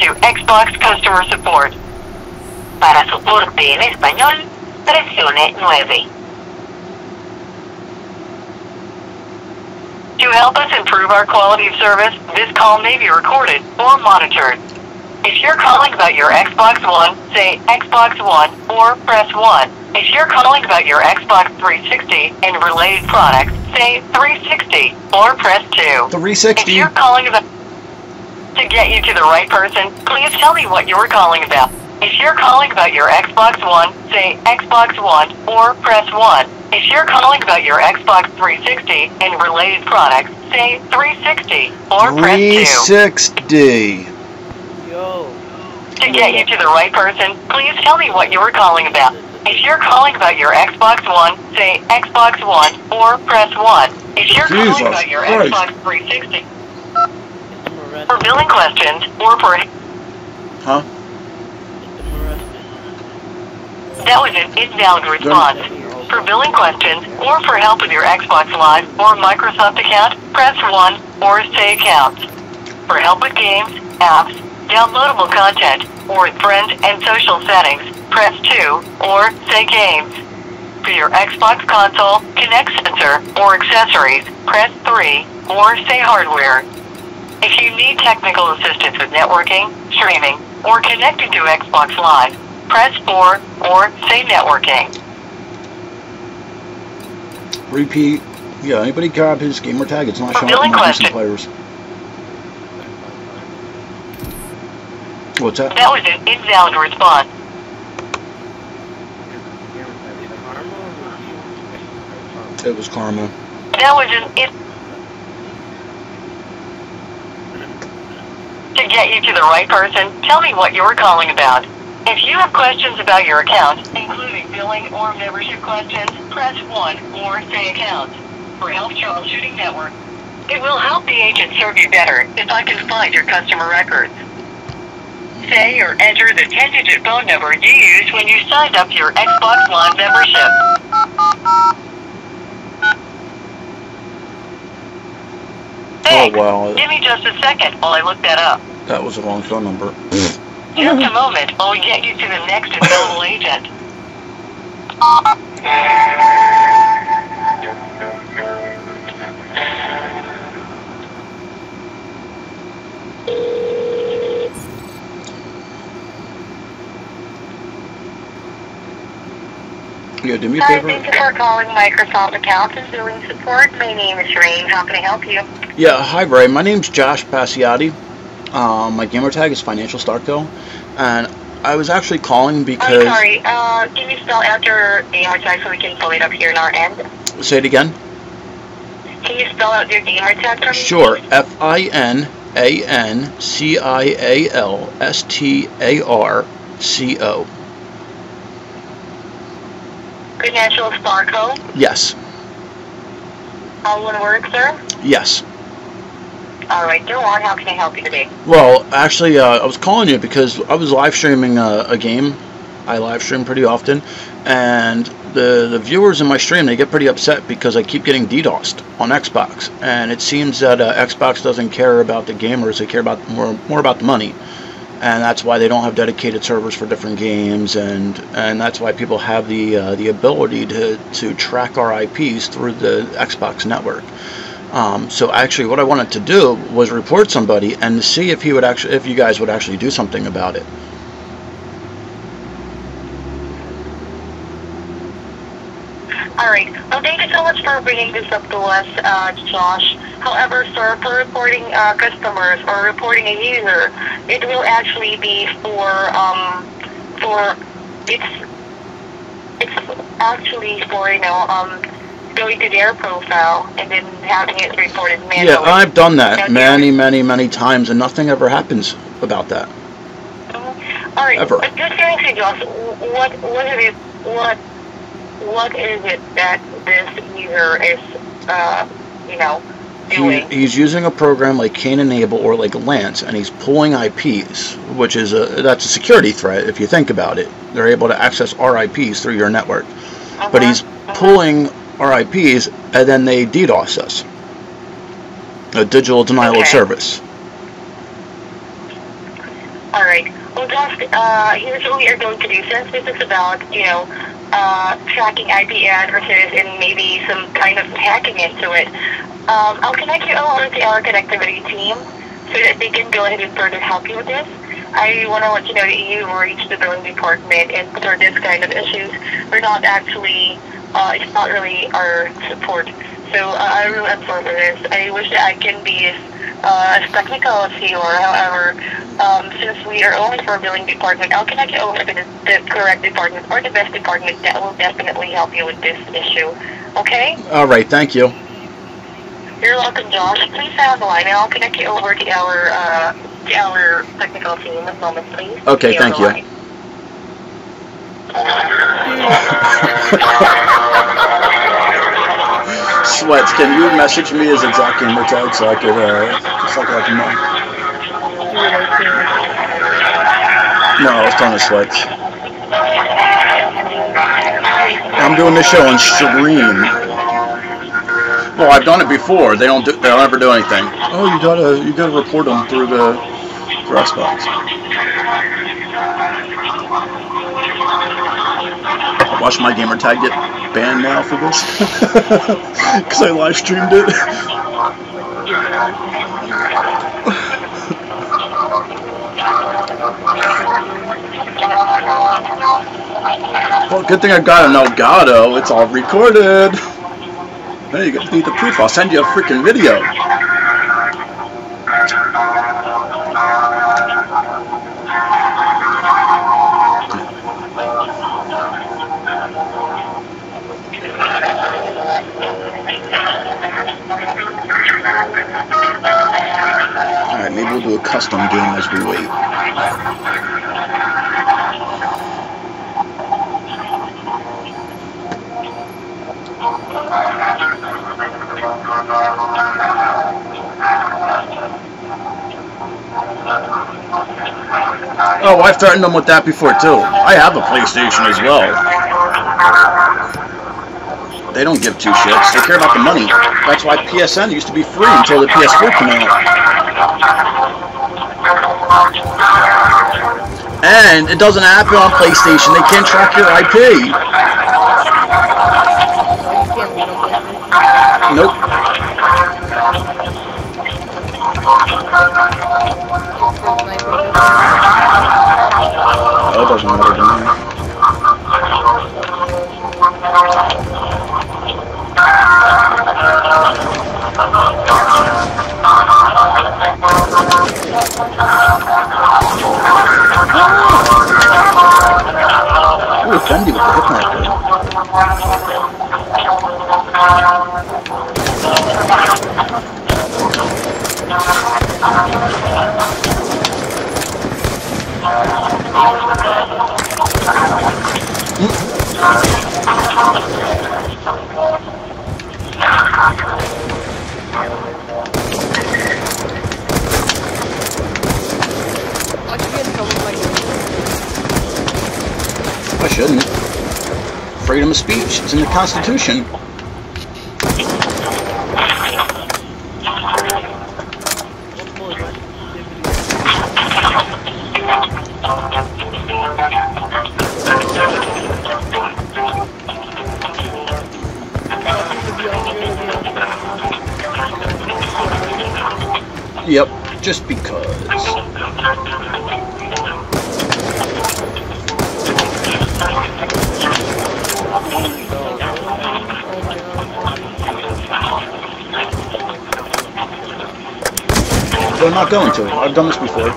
to Xbox Customer Support. Para soporte en español, presione 9. To help us improve our quality of service, this call may be recorded or monitored. If you're calling about your Xbox One, say Xbox One or press 1. If you're calling about your Xbox 360 and related products, say 360 or press 2. 360. If you're calling about to get you to the right person, please tell me what you're calling about. If you're calling about your Xbox One, say Xbox One or press 1. If you're calling about your Xbox 360 and related products, say 360 or press 2. 360. To get you to the right person, please tell me what you're calling about. If you're calling about your Xbox One, say Xbox One or press 1. If you're calling about your Xbox 360 for billing questions or for... Huh? That was an invalid response. For billing questions or for help with your Xbox Live or Microsoft account, press 1 or say accounts. For help with games, apps, downloadable content, or with friends and social settings, press 2 or say games. For your Xbox console, Kinect sensor, or accessories, press 3 or say hardware. If you need technical assistance with networking, streaming, or connecting to Xbox Live, press 4 or say networking. Repeat. Yeah, anybody grab his gamer tag? It's not showing up on my recent players. What's that? That was an invalid response. It was Karma. That was an To get you to the right person, tell me what you're calling about. If you have questions about your account, including billing or membership questions, press 1 or say accounts. For help troubleshooting network, it will help the agent serve you better if I can find your customer records. Say or enter the 10-digit phone number you used when you signed up your Xbox Live membership. Thanks. Oh, wow. Give me just a second while I look that up. That was the wrong phone number. Just a moment while we get you to the next available agent. Yeah, do me a Hi, favor. thank you for calling Microsoft Accounts and Billing Support. My name is Rain. How can I help you? Yeah, hi Ray. My name's Josh Passiati. My gamer tag is Financial Starco, and I was actually calling because... I'm sorry, can you spell out your gamer tag so we can pull it up here on our end? Say it again? Can you spell out your gamer tag for me? Sure. FINANCIALSTARCO. Financial Starco? Yes. All one word, sir? Yes. Alright, go on. How can I help you today? Well, actually, I was calling you because I was live streaming a game. I live stream pretty often, and the viewers in my stream, they get pretty upset because I keep getting DDoSed on Xbox, and it seems that Xbox doesn't care about the gamers. They care about more about the money, and that's why they don't have dedicated servers for different games, and that's why people have the ability to track our IPs through the Xbox network. So actually, what I wanted to do was report somebody and see if you guys would actually do something about it. Alright, well, thank you so much for bringing this up to us, Josh. However, sir, for reporting customers or reporting a user, it will actually be it's actually for, going to their profile and then having it reported manually. Yeah, I've done that many times, and nothing ever happens about that. Alright, ever. But just curious, Josh, what is it that this user is, doing? He's using a program like Cain Enable or like Lance, and he's pulling IPs, which is that's a security threat if you think about it. They're able to access our IPs through your network. But he's pulling our IPs, and then they DDoS us. A digital denial of service. Alright. Well, just, here's what we are going to do. Since this is about, tracking IP addresses and maybe some kind of hacking into it, I'll connect you over to our connectivity team so that they can go ahead and further help you with this. I want to let you know that you reached the billing department, and for this kind of issues, we're not actually, it's not really our support. So I really am sorry for this. I wish that I can be as technical as you are. However, since we are only for a billing department, I'll connect you over to the correct department or the best department that will definitely help you with this issue. Okay? All right, thank you. You're welcome, Josh. Please stay on the line, and I'll connect you over to our technical team. One moment, please. Okay, thank you. Sweats, can you message me his exact gamer tag so I could, let him know? No, I was talking to Sweats. I'm doing this show on stream. Well, I've done it before. They don't ever do anything. Oh, you gotta report them through Xbox. Watch my gamer tag get banned now for this because I live streamed it. Well, good thing I got an Elgato. It's all recorded. Hey, you need the proof. I'll send you a freaking video. Alright, maybe we'll do a custom game as we wait. Oh, I've threatened them with that before too. I have a PlayStation as well. They don't give two shits. They care about the money. That's why PSN used to be free until the PS4 came out. And it doesn't happen on PlayStation. They can't track your IP. Nope. Oh, it doesn't matter to me. Ooh, Fendi with the hip I shouldn't. Freedom of speech. It's in the Constitution. Yep, just because. But I'm not going to. I've done this before.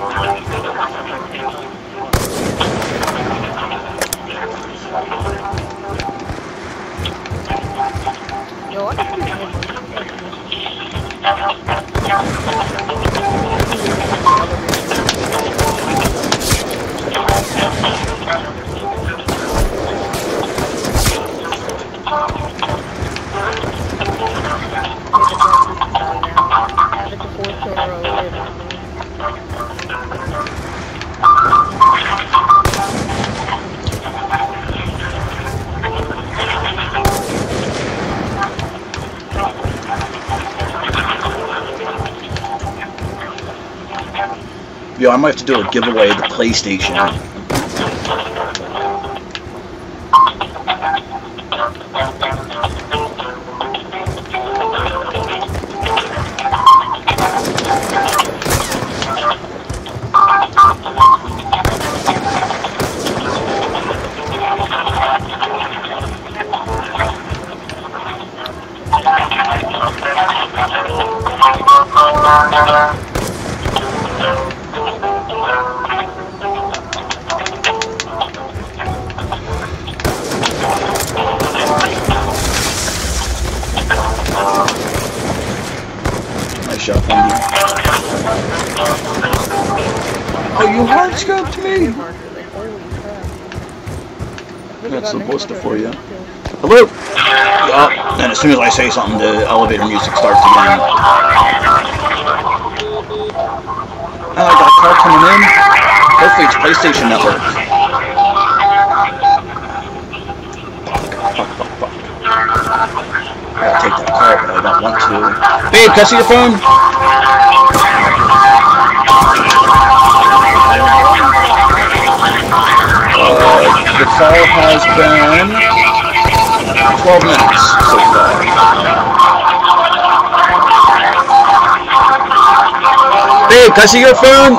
Yo, I might have to do a giveaway of the PlayStation. Nice shot, Bundy. Oh, you hard scoped me! That's the blister for you. Hello! Oh, and as soon as I say something, the elevator music starts again. Oh, I got a call coming in. Hopefully it's PlayStation Network. Fuck. I gotta take that call, but I don't want to. Babe, can I see your phone? The call has been 12 minutes so far. Babe, can I see your phone?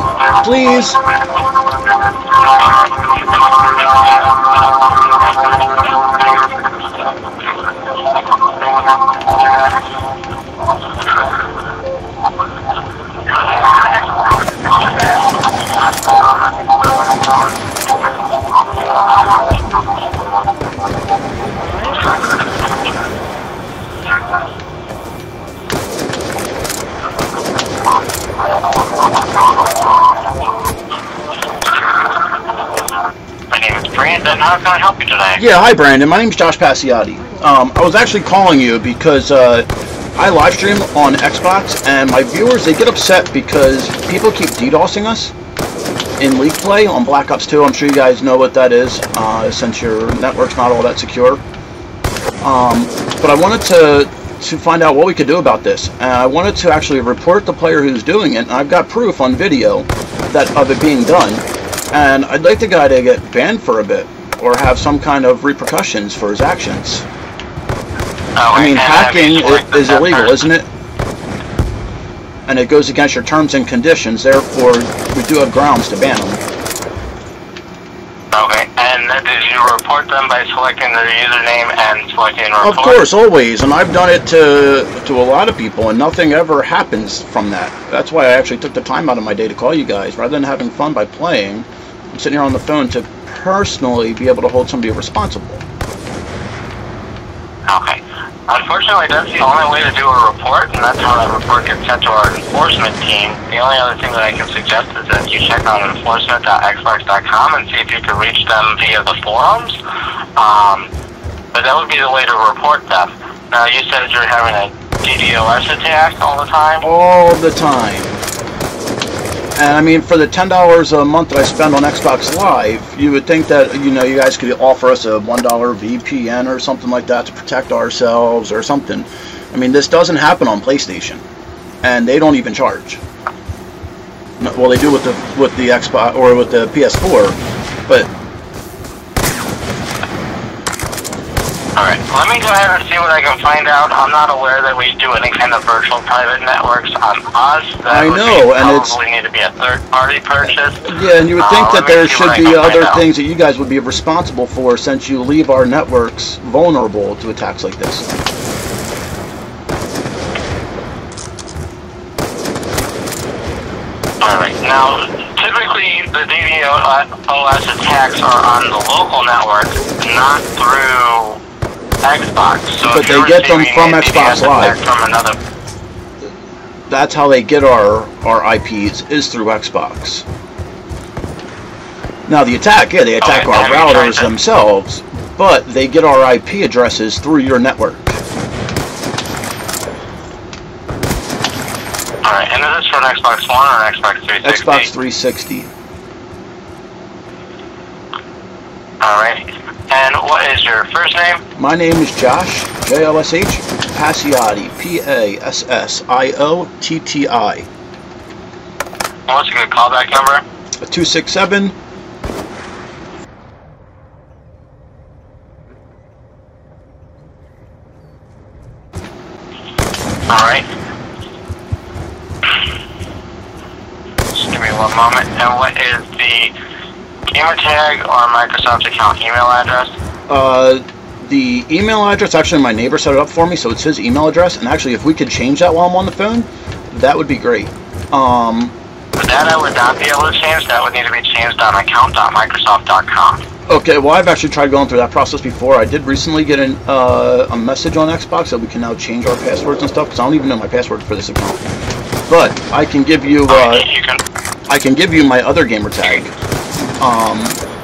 Please. How can I help you today? Yeah, hi Brandon. My name's Josh Pasiotti. I was actually calling you because I live stream on Xbox, and my viewers, they get upset because people keep DDoSing us in League Play on Black Ops 2. I'm sure you guys know what that is, since your network's not all that secure. But I wanted to find out what we could do about this. And I wanted to actually report the player who's doing it, and I've got proof on video of it being done. And I'd like the guy to get banned for a bit, or have some kind of repercussions for his actions. I mean, hacking is illegal, isn't it? And it goes against your terms and conditions, therefore we do have grounds to ban them. Okay, and did you report them by selecting their username and selecting report? Of course, always, and I've done it to a lot of people, and nothing ever happens from that. That's why I actually took the time out of my day to call you guys. Rather than having fun by playing, I'm sitting here on the phone to personally be able to hold somebody responsible. Okay. Unfortunately, that's the only way to do a report, and that's how that report gets sent to our enforcement team. The only other thing that I can suggest is that you check out enforcement.xbox.com and see if you can reach them via the forums. But that would be the way to report them. Now, you said you're having a DDoS attack all the time? All the time. And I mean, for the $10 a month that I spend on Xbox Live, you would think that, you know, you guys could offer us a $1 VPN or something like that to protect ourselves or something. I mean, this doesn't happen on PlayStation, and they don't even charge. Well, they do with the Xbox or with the PS4, but. Alright, let me go ahead and see what I can find out. I'm not aware that we do any kind of virtual private networks on us. I know, and it's probably need to be a third-party purchase. Yeah, and you would think that there should be other things that you guys would be responsible for, since you leave our networks vulnerable to attacks like this. Alright, now, typically the DDoS attacks are on the local network, not through Xbox. So but they get them from Xbox Live. From another... That's how they get our IPs, is through Xbox. Now the attack, yeah, they attack our routers themselves, but they get our IP addresses through your network. Alright, and is this for an Xbox One or an Xbox 360? Xbox 360. Alright. And what is your first name? My name is Josh, J-O-S-H, Pasiotti, P-A-S-S-I-O-T-T-I. What's a good callback number? 267. Alright. Just give me one moment. And what is the gamertag or Microsoft account email address? The email address, actually my neighbor set it up for me, so it's his email address, and actually if we could change that while I'm on the phone, that would be great. That I would not be able to change. That would need to be changed on account.microsoft.com. Okay, well I've actually tried going through that process before. I did recently get a message on Xbox that we can now change our passwords and stuff, because I don't even know my password for this account. But I can give you, I can give you my other gamer tag,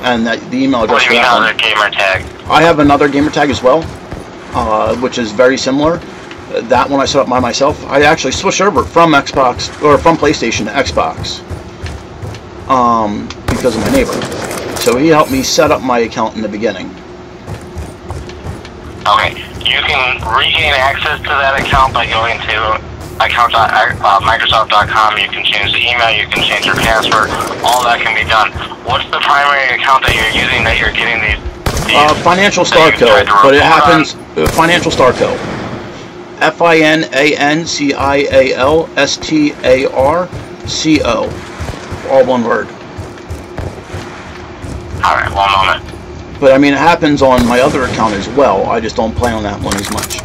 and the email address. What do you mean other gamer tag? I have another gamer tag as well, which is very similar. That one I set up by myself. I actually switched over from Xbox, or from PlayStation to Xbox, because of my neighbor. So he helped me set up my account in the beginning. Okay, you can regain access to that account by going to account.microsoft.com. You can change the email, you can change your password, all that can be done. What's the primary account that you're using that you're getting these Financial Starco, but it happens, Financial Starco. FINANCIALSTARCO. All one word. Alright, one moment. But I mean, it happens on my other account as well. I just don't play on that one as much.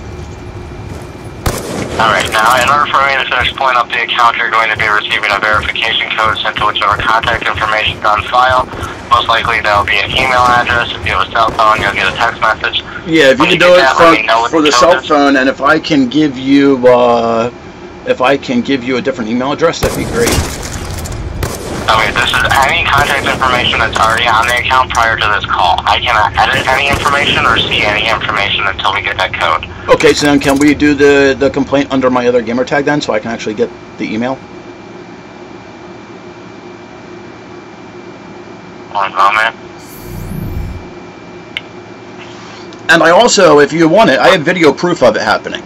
Alright, now in order for me to finish pulling up the account, you're going to be receiving a verification code sent to whichever contact information is on file. Most likely that will be an email address. If you have a cell phone, you'll get a text message. Yeah, if you can do it for the cell phone, and if I can give you a different email address, that'd be great. Okay, this is any contact information that's already on the account prior to this call. I cannot edit any information or see any information until we get that code. Okay, so then can we do the complaint under my other gamer tag then, so I can actually get the email? One moment. And I also, if you want it, I have video proof of it happening.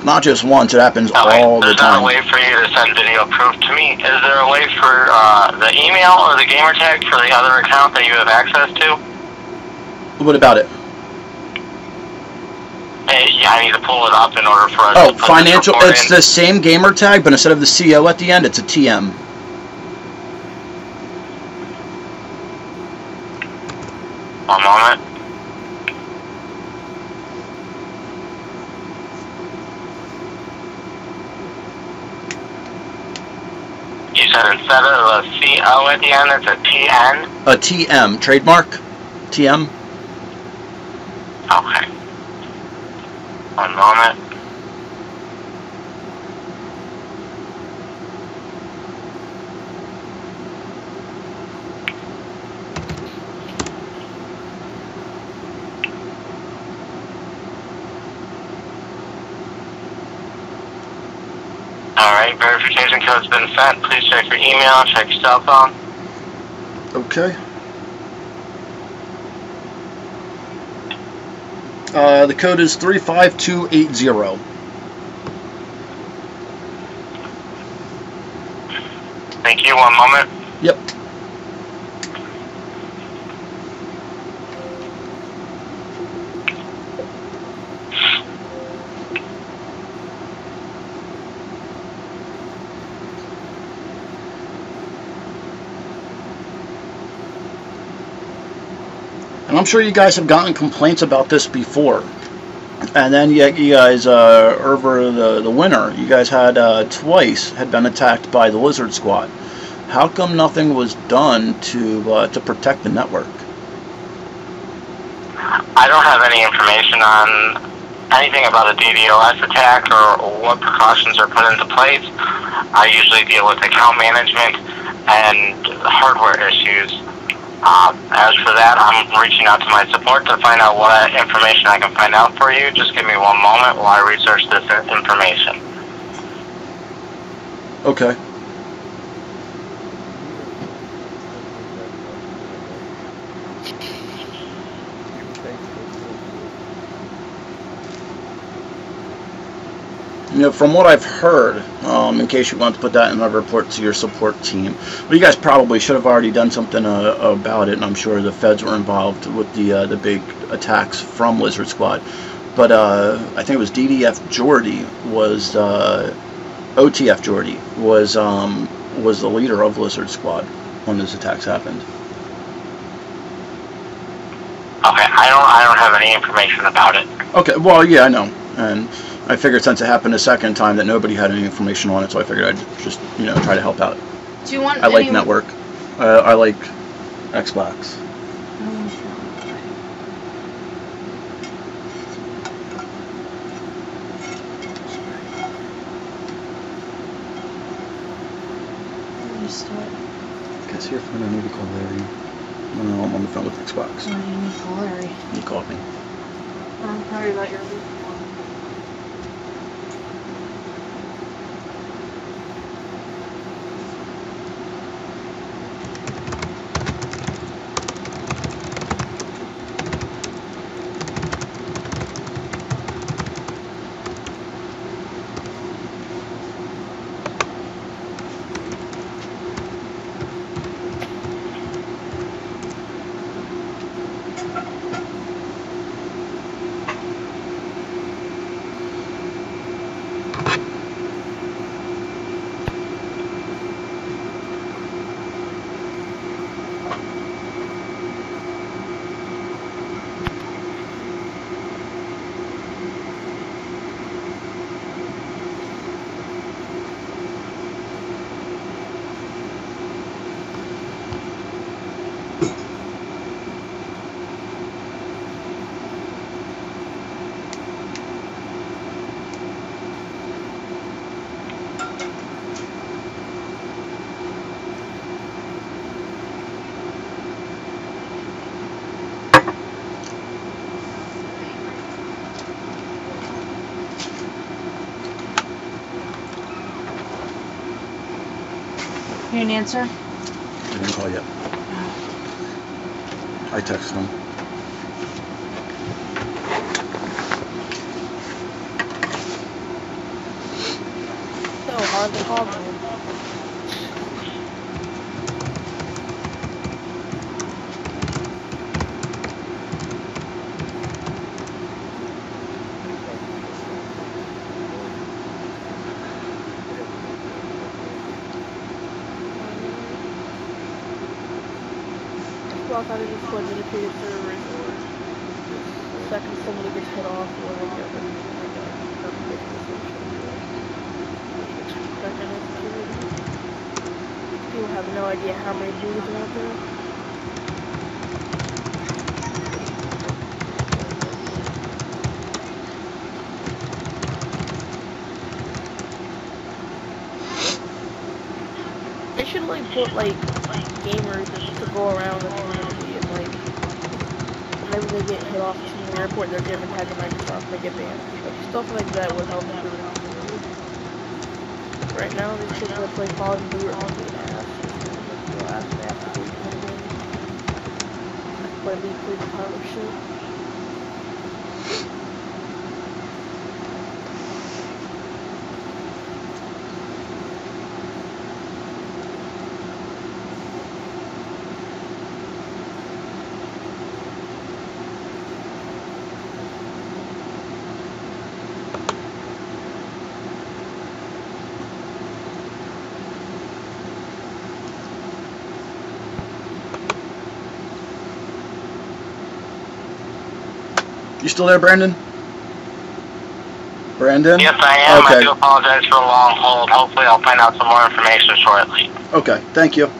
Not just once, it happens all the time. There's not a way for you to send video proof to me. Is there a way for the email or the gamer tag for the other account that you have access to? What about it? Yeah, I need to pull it up in order for us to put financial. This report it's in. the same gamer tag, but instead of the CO at the end, it's a TM. One moment. You said instead of a CO at the end, it's a TN? A TM. Trademark? TM? Okay. One moment. Alright, verification code's been sent. Please check your email, check your cell phone. Okay. The code is 35280. Thank you, one moment. Yep. And I'm sure you guys have gotten complaints about this before. And then you guys, over the winter, you guys had twice had been attacked by the Lizard Squad. How come nothing was done to protect the network? I don't have any information on anything about a DDoS attack or what precautions are put into place. I usually deal with account management and hardware issues. As for that, I'm reaching out to my support to find out what information I can find out for you. Just give me one moment while I research this information. Okay. You know, from what I've heard, in case you want to put that in a report to your support team, well, you guys probably should have already done something about it, and I'm sure the feds were involved with the big attacks from Lizard Squad. But I think it was DDF Jordy was OTF Jordy was the leader of Lizard Squad when those attacks happened. Okay, I don't have any information about it. Okay, well, yeah, I know, and I figured since it happened a second time that nobody had any information on it, so I figured I'd just, you know, try to help out. Do you want? I like Network. I like Xbox. Guess your phone. I need to call Larry. No, I'm on the phone with Xbox. Oh, you need to call Larry. He called me. I'm sorry about your leave. You didn't answer? I didn't call yet. I texted him. So hard to call them. Out of this one dedicated servers, or the second somebody gets hit off, or they get people have no idea how many dudes are out there. They should like put like gamers to go around the community and like whenever they get hit off to the airport, they're given tag to Microsoft and they get banned. Like stuff like that would help improve the community. Right now, these kids that play Call of Duty are on the ass. They'll ask me after we come in. That's why we play the pile of shit. You still there, Brandon? Brandon? Yes, I am. Okay. I do apologize for the long hold. Hopefully I'll find out some more information shortly. Okay, thank you.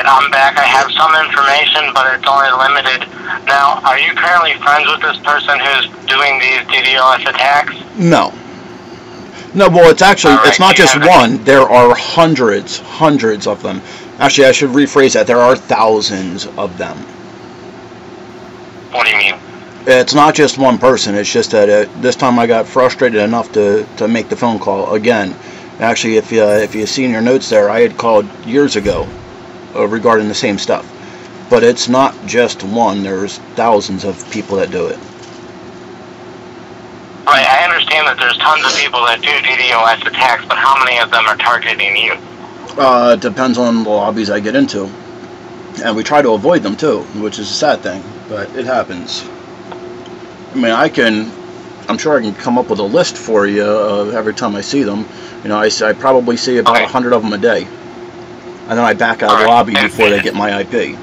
Alright, I'm back. I have some information, but it's only limited. Now, are you currently friends with this person who's doing these DDoS attacks? No. No, well, it's actually, All it's right, not just one. There are hundreds of them. Actually, I should rephrase that. There are thousands of them. What do you mean? It's not just one person. It's just that this time I got frustrated enough to make the phone call again. Actually, if you see in your notes there, I had called years ago regarding the same stuff. But it's not just one. There's thousands of people that do it. Right, I understand that there's tons of people that do DDoS attacks, but how many of them are targeting you? It depends on the lobbies I get into. And we try to avoid them too, which is a sad thing, but it happens. I mean, I'm sure I can come up with a list for you every time I see them. You know, I probably see about 100 of them a day. And then I back out of the lobby before they get my IP.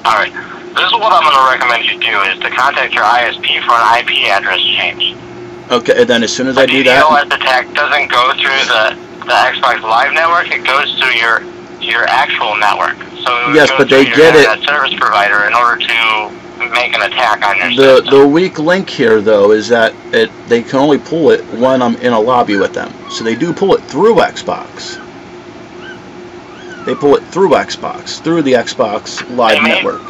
Alright, this is what I'm going to recommend you do, is to contact your ISP for an IP address change. Okay, and then as soon as I do that... The DDoS attack doesn't go through the Xbox Live network, it goes through your actual network. So yes, but they get it. Service provider in order to make an attack on your system. The weak link here, though, is that they can only pull it when I'm in a lobby with them. So they do pull it through Xbox. They pull it through Xbox, through the Xbox Live network.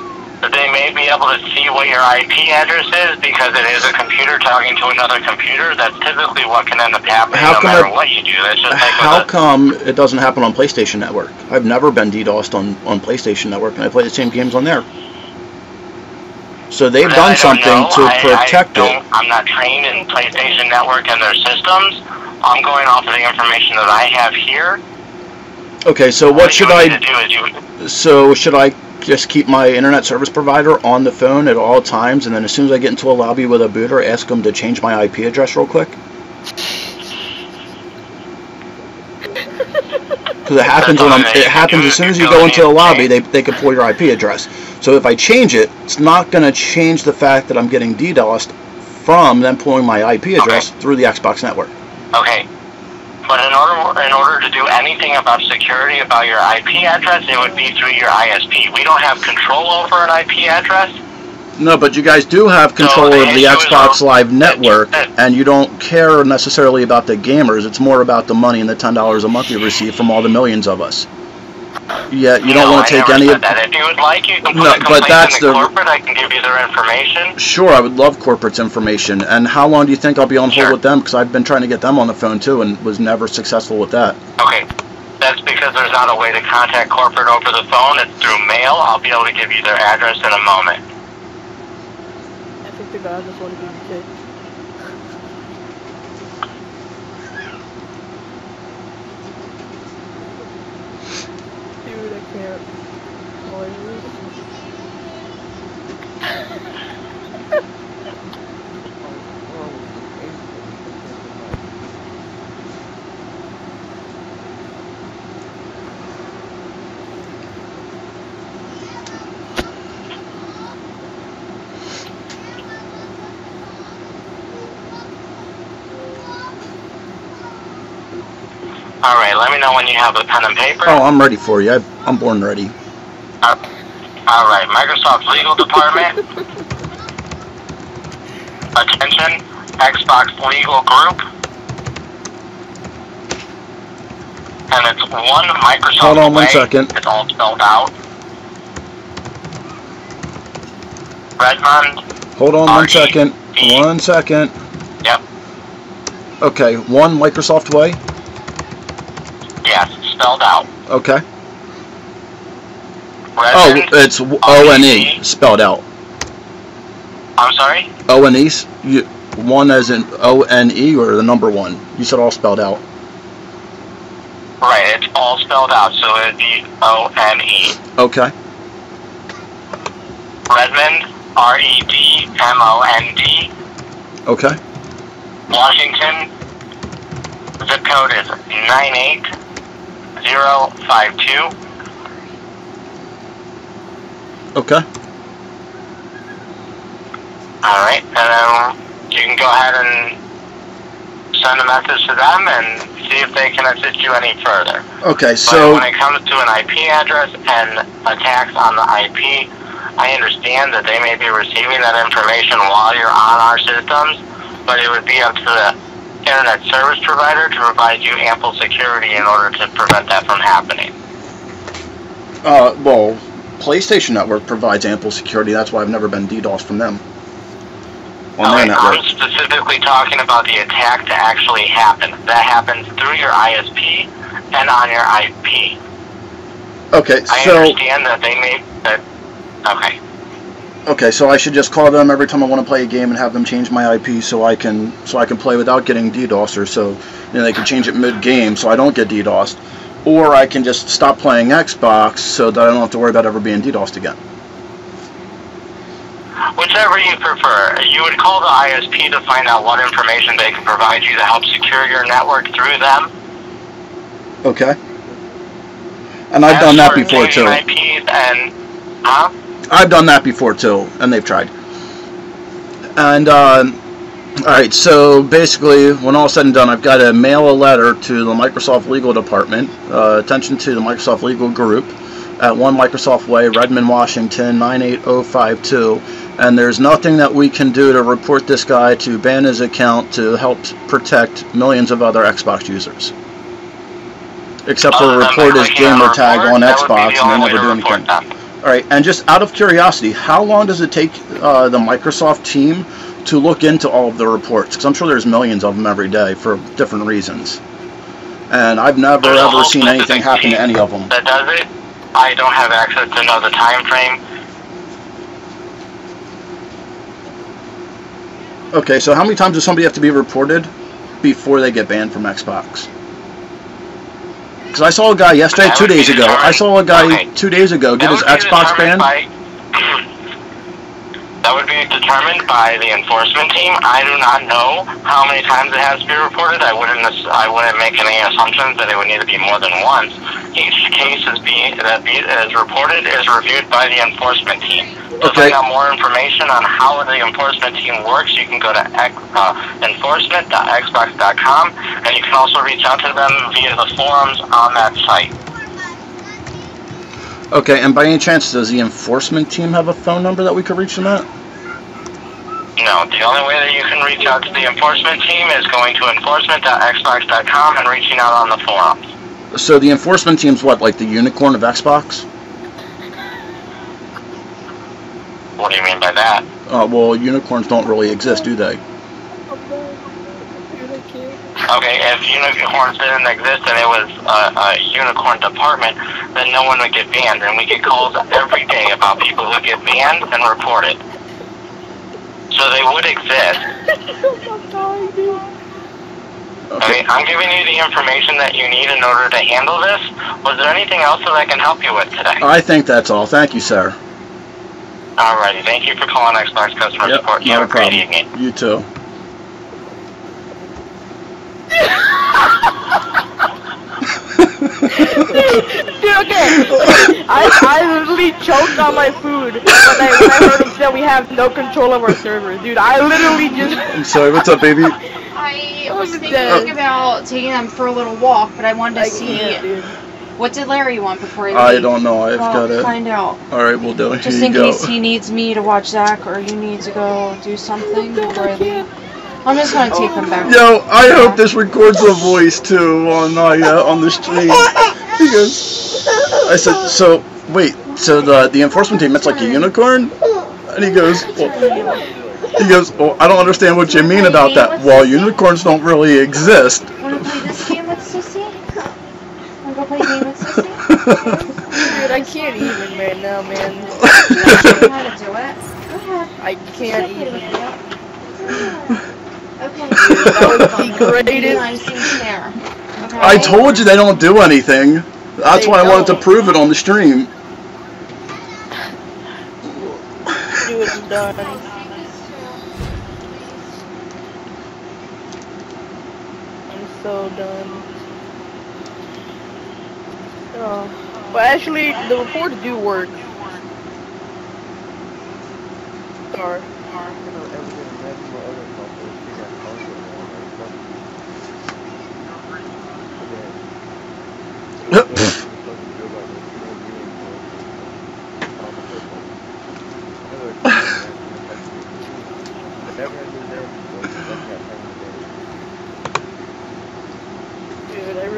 They may be able to see what your IP address is because it is a computer talking to another computer. That's typically what can end up happening no matter what you do. That's just how come it doesn't happen on PlayStation Network? I've never been DDoSed on PlayStation Network, and I play the same games on there. So they've done something to protect it. I'm not trained in PlayStation Network and their systems. I'm going off of the information that I have here. Okay, so what should I do? So should I just keep my internet service provider on the phone at all times, and then as soon as I get into a lobby with a booter, ask them to change my IP address real quick? Because it happens as soon as you go into the lobby, they can pull your IP address. So if I change it, it's not going to change the fact that I'm getting DDoSed from them pulling my IP address through the Xbox network. Okay. But in order to do anything about security about your IP address, it would be through your ISP. We don't have control over an IP address. No, but you guys do have control of the Xbox Live network, and you don't care necessarily about the gamers. It's more about the money and the $10 a month you receive from all the millions of us. Yeah, you don't want to take any of that. If you would like, you can put a complaint in the corporate. I can give you their information. Sure, I would love corporate's information. And how long do you think I'll be on hold with them? Because I've been trying to get them on the phone too, and was never successful with that. Okay, that's because there's not a way to contact corporate over the phone. It's through mail. I'll be able to give you their address in a moment. I think the guy just want to give you tips. Dude, I can't. Alright, let me know when you have a pen and paper. Oh, I'm ready for you. I'm born ready. Alright, Microsoft Legal Department. Attention, Xbox Legal Group. And it's one Microsoft Hold on way. 1 second. It's all spelled out. Redmond. Hold on 1 second. 1 second. Yep. Okay, one Microsoft Way? Yes, spelled out. Okay. Redmond, it's O-N-E, spelled out. I'm sorry? O-N-E? One as in O-N-E or the number one? You said all spelled out. Right, it's all spelled out, so it'd be O-N-E. Okay. Redmond, R-E-D-M-O-N-D. Okay. Washington, zip code is 98052. Okay. Alright, and then you can go ahead and send a message to them and see if they can assist you any further. Okay, But so when it comes to an IP address and attacks on the IP, I understand that they may be receiving that information while you're on our systems, but it would be up to the internet service provider to provide you ample security in order to prevent that from happening. well, PlayStation Network provides ample security. That's why I've never been DDoSed from them on their network. I'm specifically talking about the attack to actually happen. That happens through your ISP and on your IP. Okay, I so understand that they may... Okay. okay, so I should just call them every time I want to play a game and have them change my IP so I can play without getting DDoSed, or so they can change it mid-game so I don't get DDoSed, or I can just stop playing Xbox so that I don't have to worry about ever being DDoSed again. Whichever you prefer. You would call the ISP to find out what information they can provide you to help secure your network through them. Okay. And I've done that before too. IPs and, huh? I've done that before too, and they've tried. And alright, so basically, when all said and done, I've got to mail a letter to the Microsoft Legal Department, attention to the Microsoft Legal Group, at 1 Microsoft Way, Redmond, Washington, 98052, and there's nothing that we can do to report this guy, to ban his account, to help protect millions of other Xbox users. Except for report his gamer tag on Xbox, and they never do anything. Alright, and just out of curiosity, how long does it take the Microsoft team to look into all of the reports? Because I'm sure there's millions of them every day for different reasons. And I've never ever seen anything happen to any of them. That does it. I don't have access to know the time frame. Okay, so how many times does somebody have to be reported before they get banned from Xbox? Because I saw a guy yesterday, 2 days ago. I saw a guy 2 days ago get his Xbox banned. That would be determined by the enforcement team. I do not know how many times it has to be reported. I wouldn't make any assumptions that it would need to be more than once. Each case is reported is reviewed by the enforcement team. To find out more information on how the enforcement team works, you can go to enforcement.xbox.com, and you can also reach out to them via the forums on that site. Okay, and by any chance, does the enforcement team have a phone number that we could reach them at? No, the only way that you can reach out to the enforcement team is going to enforcement.xbox.com and reaching out on the forums. So the enforcement team's what, like the unicorn of Xbox? What do you mean by that? Well, unicorns don't really exist, do they? Okay, if unicorns didn't exist and it was a unicorn department, then no one would get banned. And we get calls every day about people who get banned and reported. So they would exist. Okay, I'm giving you the information that you need in order to handle this. Was there anything else that I can help you with today? I think that's all. Thank you, sir. Alrighty, thank you for calling Xbox Customer Support. You have a great evening. You too. Dude, okay. I literally choked on my food when I heard him say we have no control of our server. Dude, I literally just... I'm sorry, what's up, baby? I was thinking about taking them for a little walk, but I wanted to see... What did Larry want before he leaves? I don't know. I've got to find out. Alright, we'll do it. Just in case he needs me to watch Zach or you need to go do something before I leave. I'm just gonna take them back. Yo, I hope this records a voice too on the stream. He goes, I said, so wait, so the enforcement team, it's like a unicorn? And he goes, well, I don't understand what you mean about that. Well, unicorns don't really exist. Wanna play this game with Sissy? Wanna go play a game with Sissy? Dude, I can't even right now, man. Can I show you how to do it? Go ahead. I can't even. Okay. That would be great. Okay. I told you they don't do anything. That's why I wanted to prove it on the stream. Dude, I'm done. I'm so done. Oh. But actually, the reports do work. Sorry.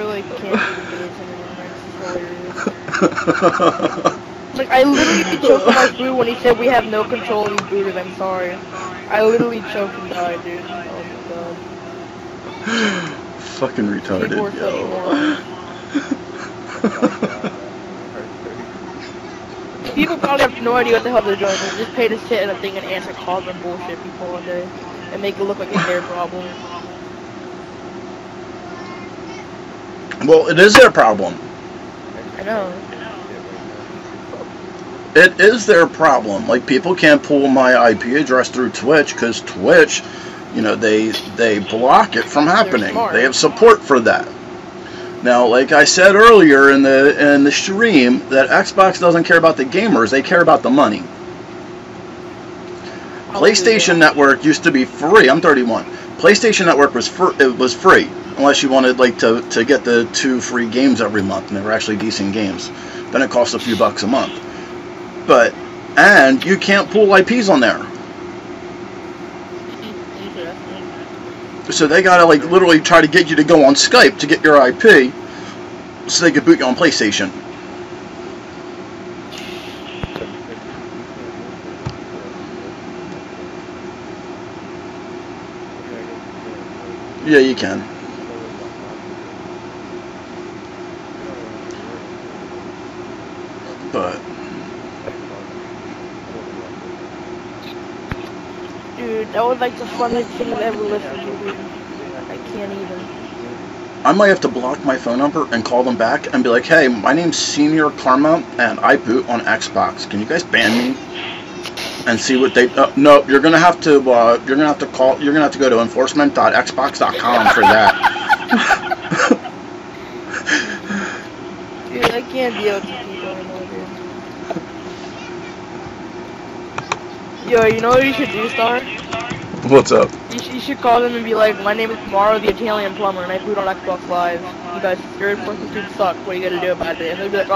really can't do the days anymore. Like, I literally choked on my food when he said we have no control and he booted. I'm sorry. I literally choked and died, dude. Oh my god. Fucking retarded, yo. People probably have no idea what the hell they're doing. They just pay to sit in a thing and answer calls and bullshit people all day. And make it look like it's their problem. Well, it is their problem. I know. It is their problem. Like, people can't pull my IP address through Twitch because Twitch, you know, they block it from happening. They have support for that. Now, like I said earlier in the stream, that Xbox doesn't care about the gamers; they care about the money. PlayStation Network used to be free. I'm 31. PlayStation Network was free, unless you wanted like to get the 2 free games every month, and they were actually decent games. Then it cost a few bucks a month. And you can't pull IPs on there. So they gotta like literally try to get you to go on Skype to get your IP, so they could boot you on PlayStation. Yeah, you can. But dude, that was like the funniest thing I've ever listened to, dude. I can't even. I might have to block my phone number and call them back and be like, "Hey, my name's Senior Karma, and I boot on Xbox. Can you guys ban me?" And see what they. No, you're gonna have to. You're gonna have to call. You're gonna have to go to enforcement.xbox.com for that. Dude, I can't deal with these people anymore, dude. Yo, you know what you should do, Star? What's up? You should call them and be like, "My name is Mauro, the Italian plumber, and I boot on Xbox Live. You guys, your enforcement team suck. What are you gonna do about it?" And they'll be like,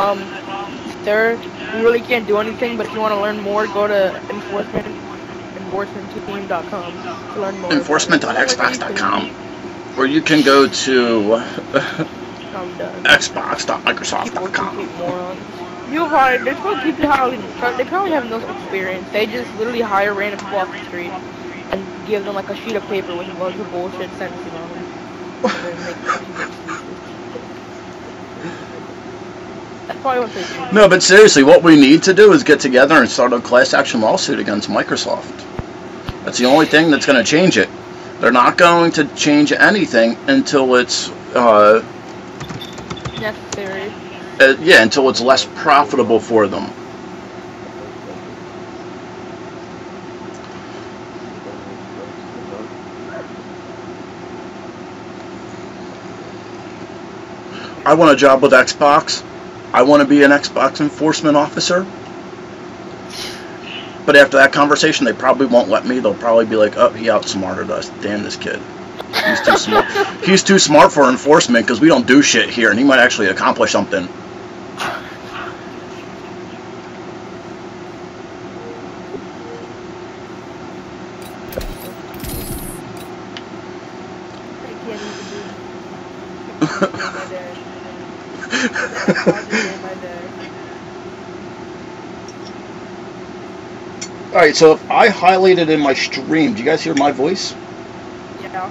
sir, we really can't do anything, but if you want to learn more, go to enforcementteam.com to learn more. Enforcement.xbox.com, or you can go to xbox.microsoft.com. People probably, they're supposed to keep it how they probably have no experience. They just literally hire random people off the street and give them like a sheet of paper with a bunch of bullshit sentences on it. That's probably what they do. No, but seriously, what we need to do is get together and start a class action lawsuit against Microsoft. That's the only thing that's going to change it. They're not going to change anything until it's necessary. Yeah, until it's less profitable for them. I want a job with Xbox. I want to be an Xbox enforcement officer. But after that conversation, they probably won't let me. They'll probably be like, "Oh, he outsmarted us. Damn this kid. He's too smart. He's too smart for enforcement because we don't do shit here, and he might actually accomplish something." Alright, so if I highlight it in my stream, do you guys hear my voice? Yeah.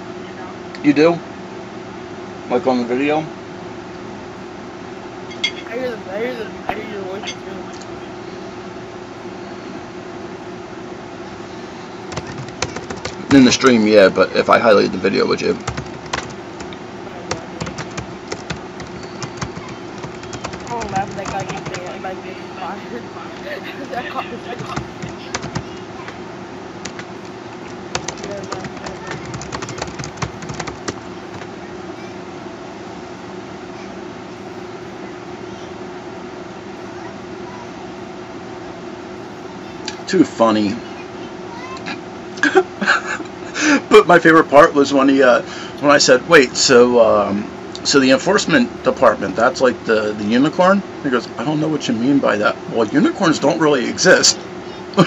You do? Like on the video? I hear your voice too. In the stream, yeah, but if I highlighted the video, would you? Oh, man, that guy gets there. That guy gets fired. That cop is too funny. But my favorite part was when when I said, "Wait, so the enforcement department, that's like the unicorn?" He goes, "I don't know what you mean by that." Well, unicorns don't really exist. Dude,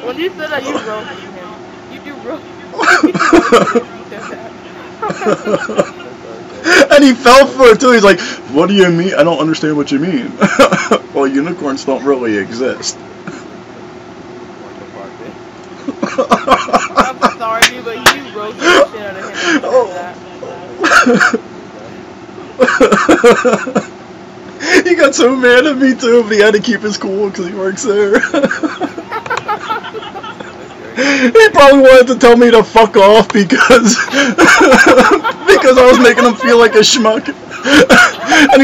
when you said that, you roasted him. You roasted him. And he fell for it too. He's like, "What do you mean? I don't understand what you mean." Well, unicorns don't really exist. I'm sorry, dude, but you roasted the shit out of him. He got so mad at me too, but he had to keep his cool because he works there. He probably wanted to tell me to fuck off because because I was making him feel like a schmuck. And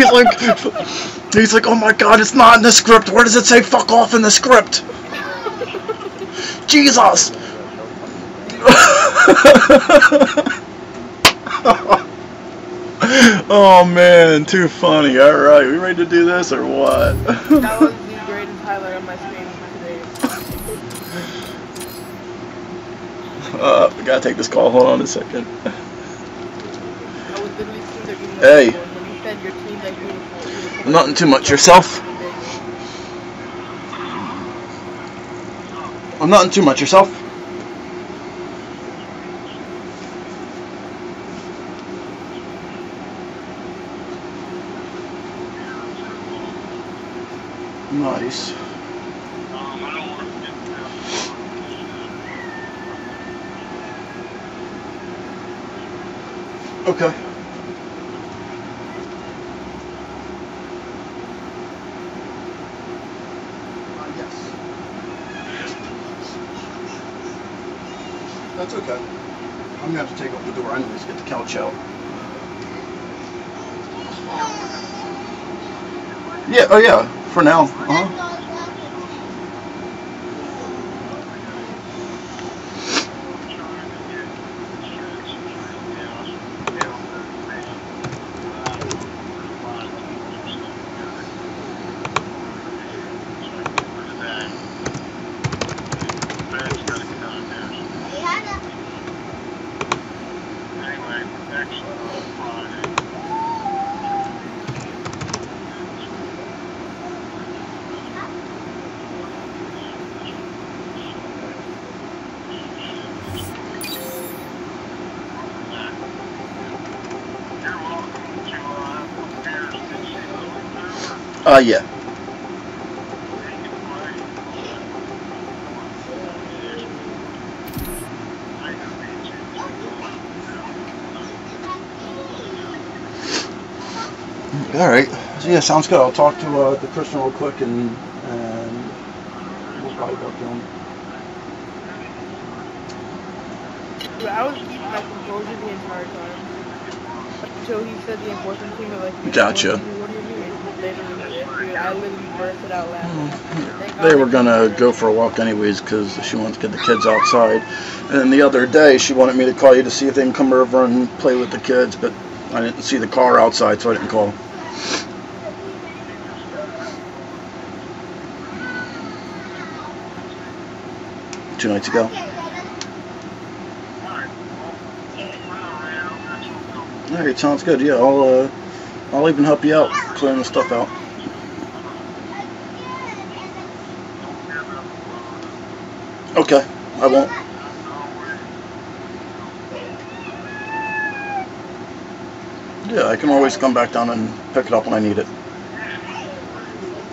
he's like, "Oh my god, it's not in the script. Where does it say fuck off in the script?" Jesus. Oh man, too funny. Alright, we ready to do this or what? That was the greatest highlight on my screen today. We gotta take this call. Hold on a second. I was literally seeing their email Hey. when you said your team's like beautiful. Nothing too much. Yourself? I'm nothing too much. Yourself? Nice. Okay. Yes. That's okay. I'm gonna have to take off the door anyways, get the couch out. Yeah, oh yeah, for now. Yeah. All right. So yeah, sounds good. I'll talk to Christian real quick, and we'll probably go down. Dude, I was keeping my composure the entire time until he said the important thing of like. Gotcha. What do you mean? Dude, I literally bursted out laughing. They were gonna go for a walk anyways because she wanted to get the kids outside. And then the other day she wanted me to call you to see if they can come over and play with the kids, but I didn't see the car outside, so I didn't call. 2 nights ago. Alright, sounds good. Yeah, I'll even help you out clearing the stuff out. Okay, I won't. Yeah, I can always come back down and pick it up when I need it.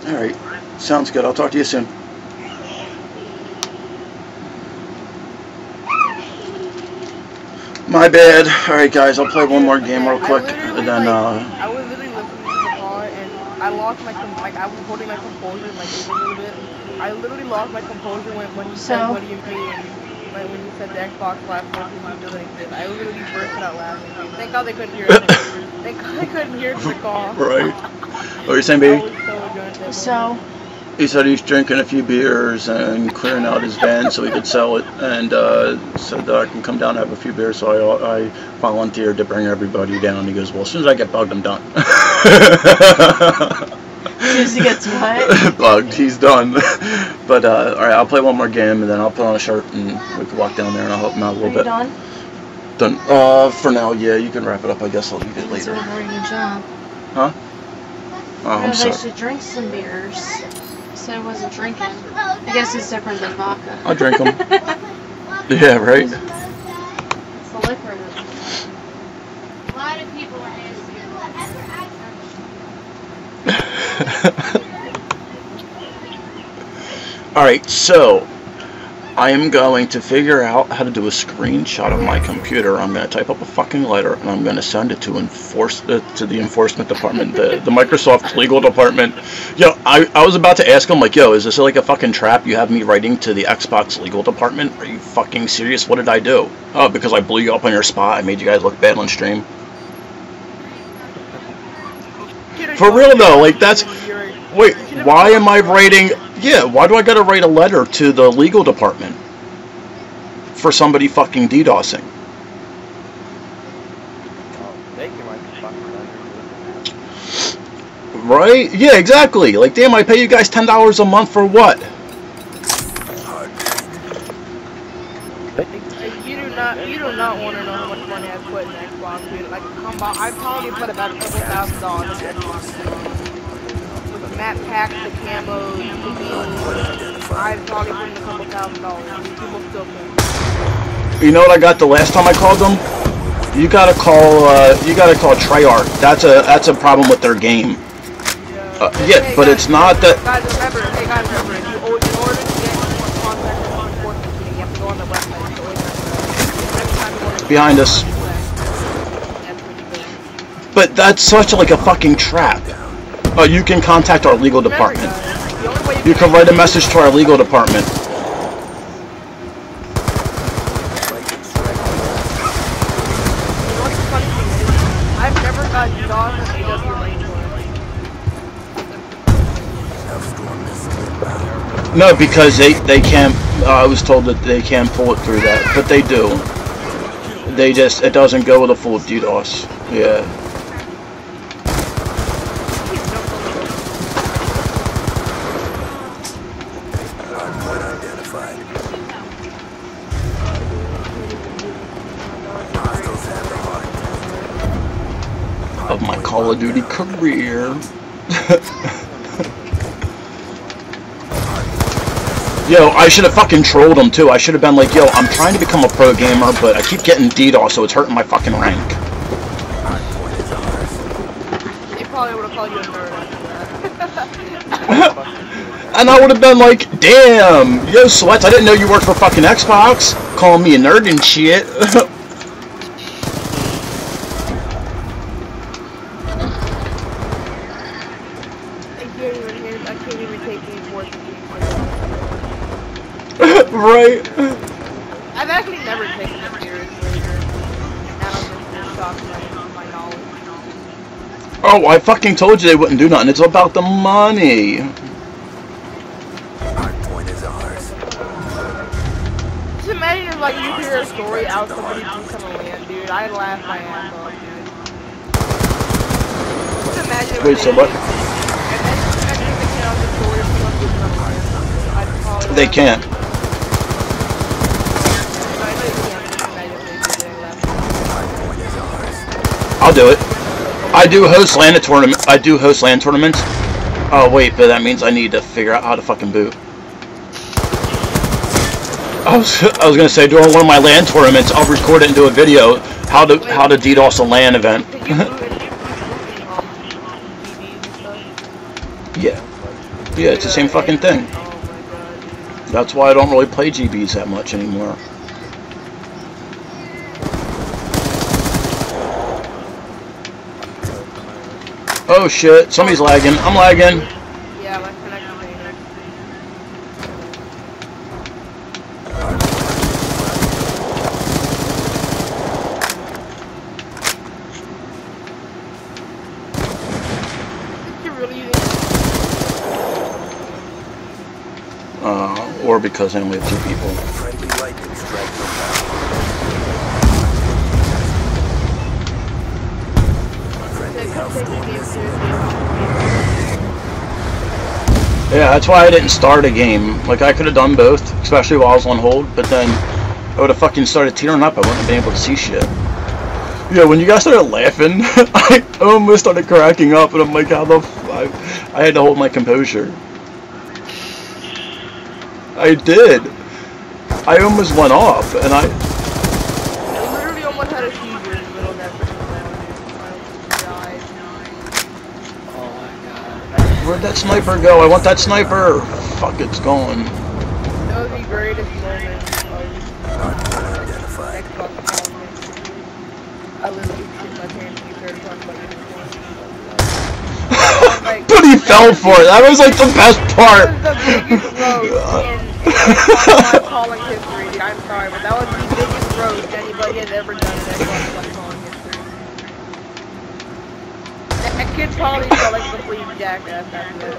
Alright, sounds good. I'll talk to you soon. My bad. Alright guys, I'll play one more game real quick, and then I was literally listening to the car, and I lost my, I was holding my composure, like, a little bit. I literally lost my composure when you said, what do you mean? Like, when you said the Xbox platform is doing this. I literally bursted out laughing. Thank God they couldn't hear it. Thank God they couldn't hear it in the car. Right. What are you saying, baby? I was so enjoying it. So, he said he's drinking a few beers and clearing out his van so he could sell it, and said that I can come down and have a few beers, so I volunteered to bring everybody down. He goes, well, as soon as I get bugged, I'm done. as soon as he gets what? Bugged, he's done. But, alright, I'll play one more game, and then I'll put on a shirt, and we can walk down there, and I'll help him out a little bit. Are you Done. done? For now, yeah, you can wrap it up. I guess I'll leave it That's later. a very good job. Huh? Oh, I'm I sorry. should drink some beers. So I wasn't drinking. I guess it's different than vodka. I'll drink them. Yeah, right? It's the liquor. lot of people are nasty. Alright, so I am going to figure out how to do a screenshot of my computer. I'm going to type up a fucking letter and I'm going to send it to the enforcement department, the Microsoft legal department. Yo, I was about to ask them, like, yo, is this like a fucking trap you have me writing to the Xbox legal department? Are you fucking serious? What did I do? Oh, because I blew you up on your spot. I made you guys look bad on stream. For real though, like that's... Wait, why am I writing... Yeah, why do I gotta write a letter to the legal department for somebody fucking DDoSing? Right? Yeah, exactly. Like, damn, I pay you guys $10 a month for what? You do not want to know how much money I put in Xbox, dude. Like, I probably put about a couple $1,000 in Xbox. With the map packs, the camos, the beans, I've probably put in a couple $1,000. People still pay. You know what I got the last time I called them? You gotta call Treyarch. That's a problem with their game. Yeah, but it's not that. Guys, remember, in order to get more contact with law enforcement, you have to go on the website. Behind us. But that's such like a fucking trap. You can contact our legal department. You can write a message to our legal department. I've never got DDoS on AW Rainforest. No, because they can't. I was told that they can't pull it through that, but they do. They just, it doesn't go with a full DDoS. Yeah. Of my Call of Duty career. Yo, I should have fucking trolled him too. I should have been like, yo, I'm trying to become a pro gamer, but I keep getting DDoS, so it's hurting my fucking rank. They probably would have called you a nerd after that. And I would have been like, damn, yo, Sweats, I didn't know you worked for fucking Xbox. Calling me a nerd and shit. I can't even take these words. Right. I've actually never taken it seriously. And I'm just shocked by my knowledge. Oh, I fucking told you they wouldn't do nothing. It's about the money. Hardpoint is ours. Just imagine if, like, you hear a story out somebody piece on the land, dude. I'd laugh my ass off, dude. Just imagine if Wait, so what? They can't. I'll do it. I do host LAN tournament. I do host LAN tournaments. Oh wait, but that means I need to figure out how to fucking boot. I was gonna say during one of my LAN tournaments, I'll record it and do a video how to DDoS a LAN event. Yeah, it's the same fucking thing. That's why I don't really play GBs that much anymore. Oh shit, somebody's lagging. I'm lagging. Yeah, my connection. Or because I only have 2 people. Friendly lightning strike from Yeah, that's why I didn't start a game. Like, I could have done both, especially while I was on hold, but then I would have fucking started tearing up. I wouldn't have been able to see shit. Yeah, when you guys started laughing, I almost started cracking up, and I'm like, how the f... I had to hold my composure. I did. I almost went off, and I literally almost had a seizure in the middle of that freaking Where'd that sniper go? I want that sniper. Fuck, it's gone. That was the greatest moment Unidentified. of Xbox history. I literally shit my pants when you started talking about unicorns. But he fell for it. That was like the best part. That was the biggest roast in Xbox calling history. I'm sorry, but that was the biggest roast anybody has ever done in Xbox calling history. That kid probably felt like a complete jackass after that.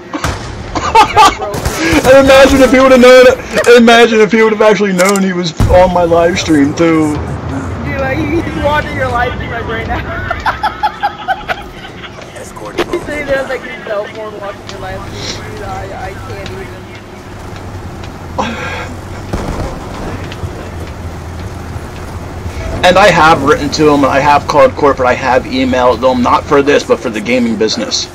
And imagine if he would have known it. Imagine if he would have actually known he was on my live stream too. Dude, like, he's watching your live stream like right now. Escort He's sitting there like his cell phone watching your live stream. Dude, I can't even. And I have written to him, and I have called corporate, I have emailed them, not for this, but for the gaming business.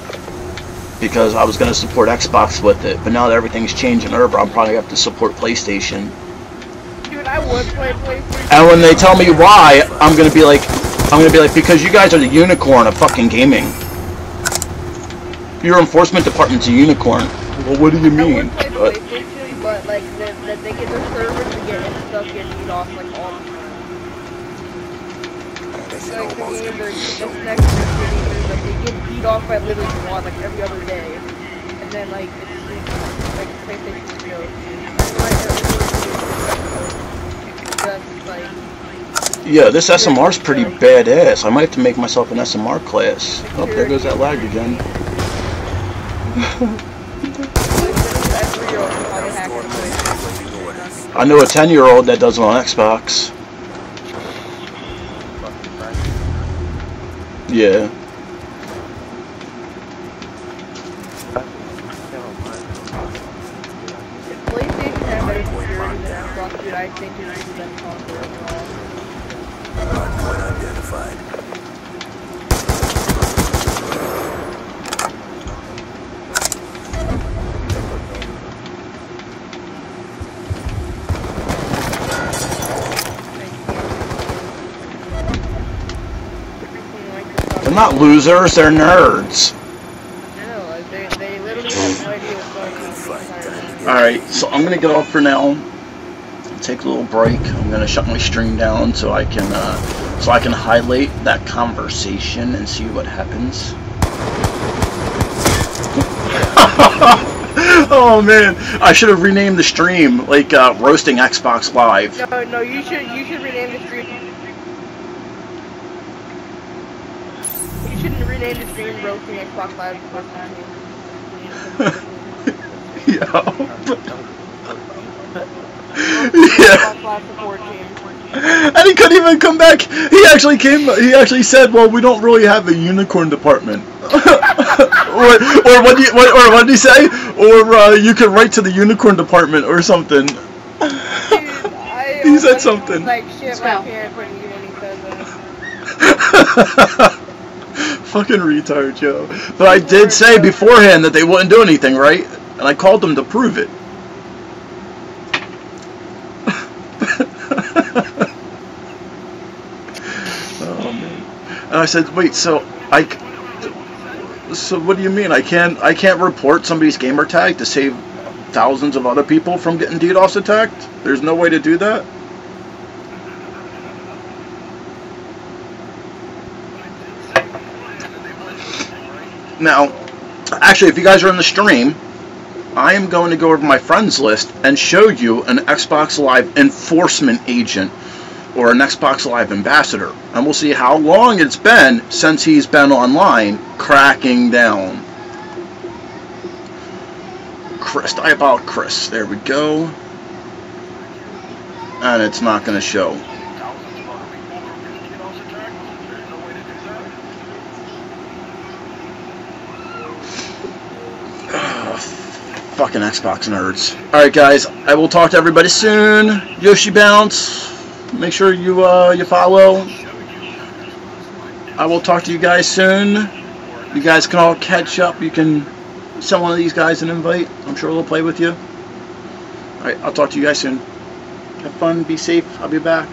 Because I was going to support Xbox with it, but now that everything's changing over, I'm probably going to have to support PlayStation. Dude, I would play PlayStation. And when they tell me why, I'm going to be like, because you guys are the unicorn of fucking gaming. Your enforcement department's a unicorn. Well, what do you mean? I would play PlayStation, but like, that they get their servers to get stuff getting beat off like all the time. Like the game, this next game, like they get beat off by literally one like every other day, and then like it's like PlayStation goes. Just like. Yeah, this SMR's pretty badass. I might have to make myself an SMR class. Oh, there goes that lag again. I know a 10-year-old that does it on Xbox. Yeah. If PlayStation had better security than Xbox, dude, I think it would be the best console overall. unidentified. They're not losers, they're nerds. I know, like, they literally have no idea what's going on. Alright, so I'm gonna get off for now. Take a little break. I'm gonna shut my stream down so I can highlight that conversation and see what happens. Oh man, I should have renamed the stream like roasting Xbox Live. No, you should rename the stream. You shouldn't rename the stream roasting Xbox Live Yeah. And he couldn't even come back. He actually said, "Well, we don't really have a unicorn department." or what did he say? Or you could write to the unicorn department or something. Dude, he said something. Like shit my parents when he said that. Fucking retard, Joe. But I did say beforehand that they wouldn't do anything, right? And I called them to prove it. Oh man. And I said, wait, so what do you mean? I can't report somebody's gamer tag to save thousands of other people from getting DDoS attacked? There's no way to do that? Now, actually, if you guys are in the stream, I am going to go over my friends list and show you an Xbox Live enforcement agent or an Xbox Live ambassador. And we'll see how long it's been since he's been online cracking down. Chris, Diabolic Chris. There we go. And it's not going to show. Fucking Xbox nerds. Alright guys, I will talk to everybody soon. Yoshi Bounce, make sure you follow. I will talk to you guys soon. You guys can all catch up. You can send one of these guys an invite. I'm sure they'll play with you. Alright, I'll talk to you guys soon. Have fun, be safe, I'll be back.